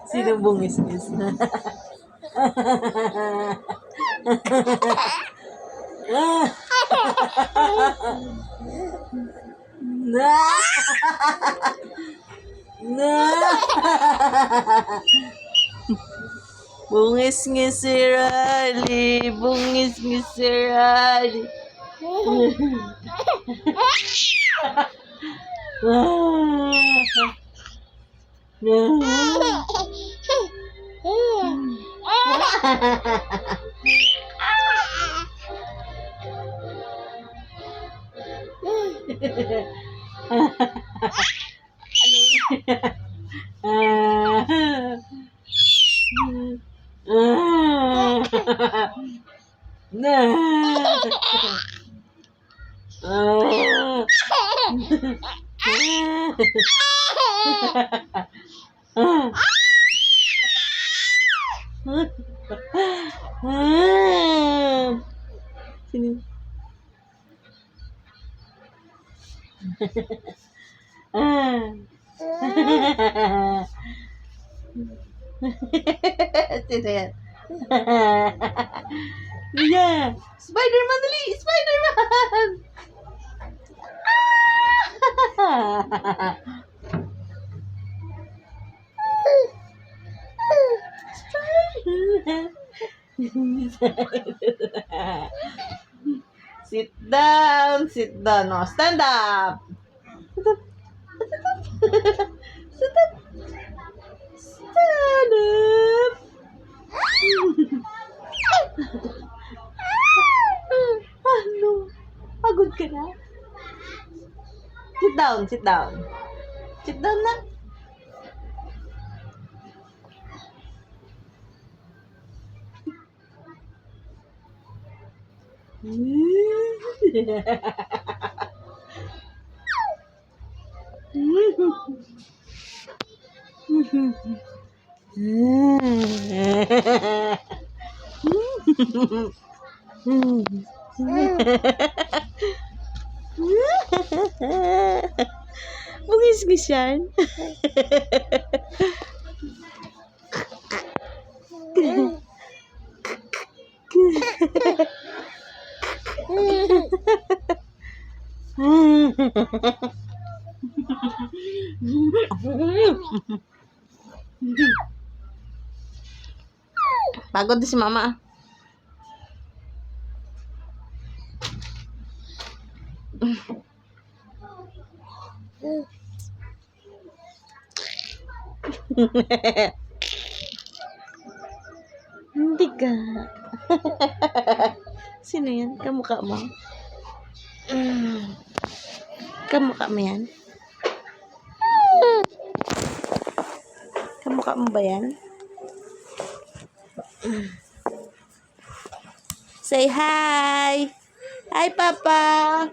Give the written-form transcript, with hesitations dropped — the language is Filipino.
Sino bungis-ngis? Na! Na! Bungis-ngis si Riley. Bungis-ngis si Riley. Sini. Sino yan? Iya, Spider-Man dali! Spider-Man! Sit down, sit down. No, stand up. Sit up. Stand up. Ano? Pagod ka na? Sit down, sit down. Sit down na. Bungis-ngis yan. Pagod si mama. Hindi ka. Sino yan? Kamukha mo? Kamukha mo yan? Kamukha mo ba yan? Say hi! Hi, Papa!